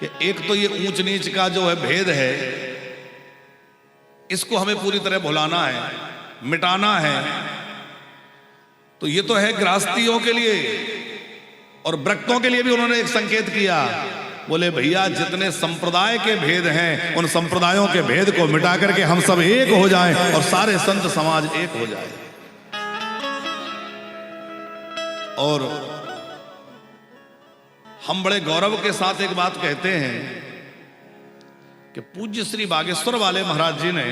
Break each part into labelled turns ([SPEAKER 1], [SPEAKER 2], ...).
[SPEAKER 1] कि एक तो ये ऊंच नीच का जो है भेद है, इसको हमें पूरी तरह भुलाना है, मिटाना है। तो ये तो है गृहस्थियों के लिए, और ब्रक्तों के लिए भी उन्होंने एक संकेत किया। बोले भैया जितने संप्रदाय के भेद हैं उन संप्रदायों के भेद को मिटा करके हम सब एक हो जाएं और सारे संत समाज एक हो जाए। और हम बड़े गौरव के साथ एक बात कहते हैं कि पूज्य श्री बागेश्वर वाले महाराज जी ने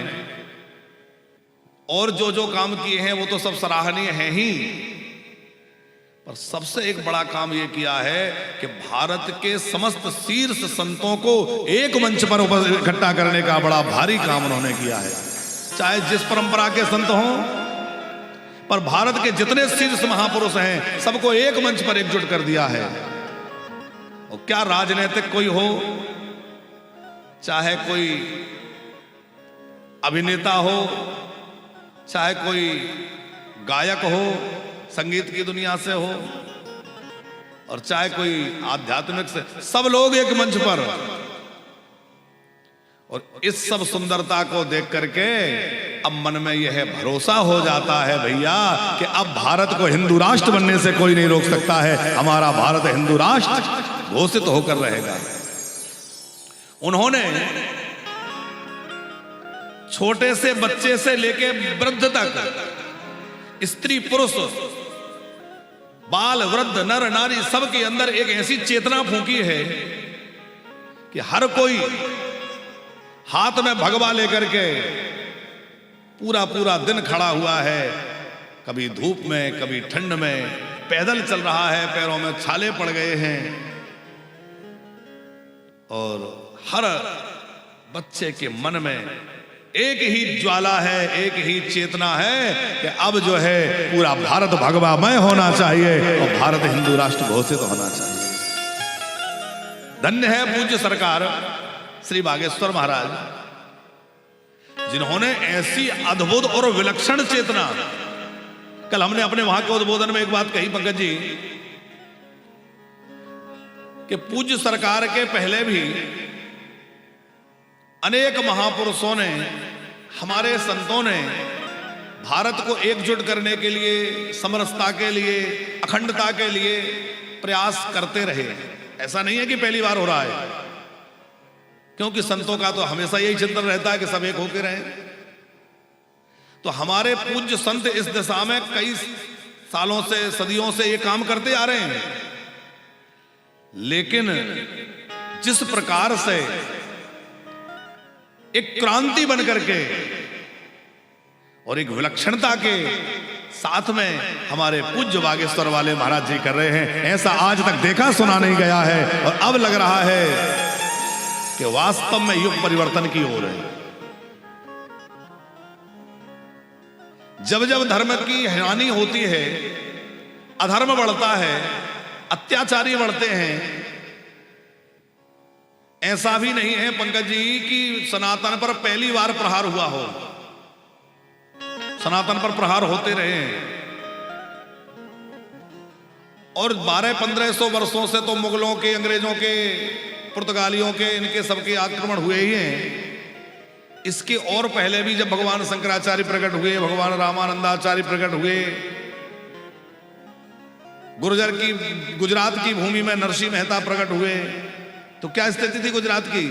[SPEAKER 1] और जो जो काम किए हैं वो तो सब सराहनीय हैं ही, पर सबसे एक बड़ा काम ये किया है कि भारत के समस्त शीर्ष संतों को एक मंच पर इकट्ठा करने का बड़ा भारी काम उन्होंने किया है। चाहे जिस परंपरा के संत हों, पर भारत के जितने शीर्ष महापुरुष हैं सबको एक मंच पर एकजुट कर दिया है। और क्या राजनीतिक कोई हो, चाहे कोई अभिनेता हो, चाहे कोई गायक हो, संगीत की दुनिया से हो, और चाहे कोई आध्यात्मिक से, सब लोग एक मंच पर। और इस सब सुंदरता को देख करके अब मन में यह भरोसा हो जाता है भैया कि अब भारत को हिंदू राष्ट्र बनने से कोई नहीं रोक सकता है। हमारा भारत हिंदू राष्ट्र घोषित होकर रहेगा। उन्होंने छोटे से बच्चे से लेके वृद्ध तक, स्त्री पुरुष, बाल वृद्ध नर नारी, सबके अंदर एक ऐसी चेतना फूंकी है कि हर कोई हाथ में भगवा लेकर के पूरा पूरा दिन खड़ा हुआ है। कभी धूप में, कभी ठंड में, पैदल चल रहा है, पैरों में छाले पड़ गए हैं। और हर बच्चे के मन में एक ही ज्वाला है, एक ही चेतना है कि अब जो है पूरा भारत भगवामय होना चाहिए और भारत हिंदू राष्ट्र घोषित होना चाहिए। धन्य है पूज्य सरकार श्री बागेश्वर महाराज, जिन्होंने ऐसी अद्भुत और विलक्षण चेतना। कल हमने अपने वहां के उद्बोधन में एक बात कही पंकज जी, कि पूज्य सरकार के पहले भी अनेक महापुरुषों ने, हमारे संतों ने भारत को एकजुट करने के लिए, समरसता के लिए, अखंडता के लिए प्रयास करते रहे। ऐसा नहीं है कि पहली बार हो रहा है, क्योंकि संतों का तो हमेशा यही चिंतन रहता है कि सब एक होके रहें। तो हमारे पूज्य संत इस दिशा में कई सालों से, सदियों से ये काम करते आ रहे हैं। लेकिन जिस प्रकार से एक क्रांति बन करके और एक विलक्षणता के साथ में हमारे पूज्य बागेश्वर वाले महाराज जी कर रहे हैं, ऐसा आज तक देखा सुना नहीं गया है। और अब लग रहा है कि वास्तव में युग परिवर्तन की ओर है। जब जब धर्म की हानि होती है, अधर्म बढ़ता है, अत्याचारी बढ़ते हैं, ऐसा भी नहीं है पंकज जी कि सनातन पर पहली बार प्रहार हुआ हो। सनातन पर प्रहार होते रहे हैं, और 1200-1500 वर्षों से तो मुगलों के, अंग्रेजों के, पुर्तगालियों के, इनके सबके आक्रमण हुए ही हैं। इसके और पहले भी जब भगवान शंकराचार्य प्रकट हुए, भगवान रामानंदाचार्य प्रकट हुए, गुजरात की भूमि में नरसिंह मेहता प्रकट हुए, तो क्या स्थिति थी गुजरात की?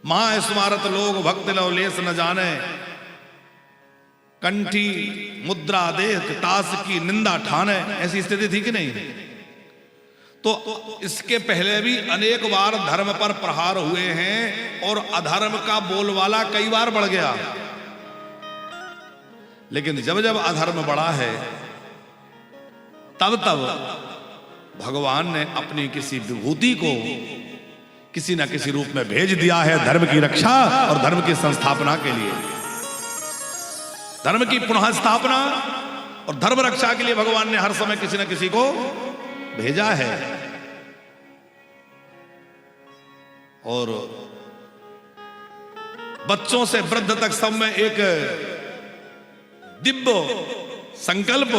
[SPEAKER 1] महा स्मारत लोग भक्त लवलेस न जाने, कंठी मुद्रा देख तास की निंदा ठाने, ऐसी स्थिति थी कि नहीं? तो इसके पहले भी अनेक बार धर्म पर प्रहार हुए हैं और अधर्म का बोलबाला कई बार बढ़ गया। लेकिन जब जब अधर्म बढ़ा है, तब तब भगवान ने अपनी किसी विभूति को किसी न किसी रूप में भेज दिया है धर्म की रक्षा और धर्म की संस्थापना के लिए। धर्म की पुनः स्थापना और धर्म रक्षा के लिए भगवान ने हर समय किसी न किसी को भेजा है। और बच्चों से वृद्ध तक सब में एक दिव्य संकल्प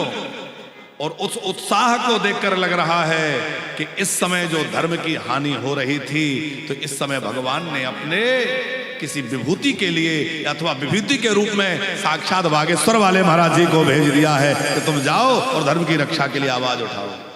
[SPEAKER 1] और उस उत्साह को देखकर लग रहा है कि इस समय जो धर्म की हानि हो रही थी, तो इस समय भगवान ने अपने किसी विभूति के लिए अथवा विभूति के रूप में साक्षात बागेश्वर वाले महाराज जी को भेज दिया है कि तुम जाओ और धर्म की रक्षा के लिए आवाज उठाओ।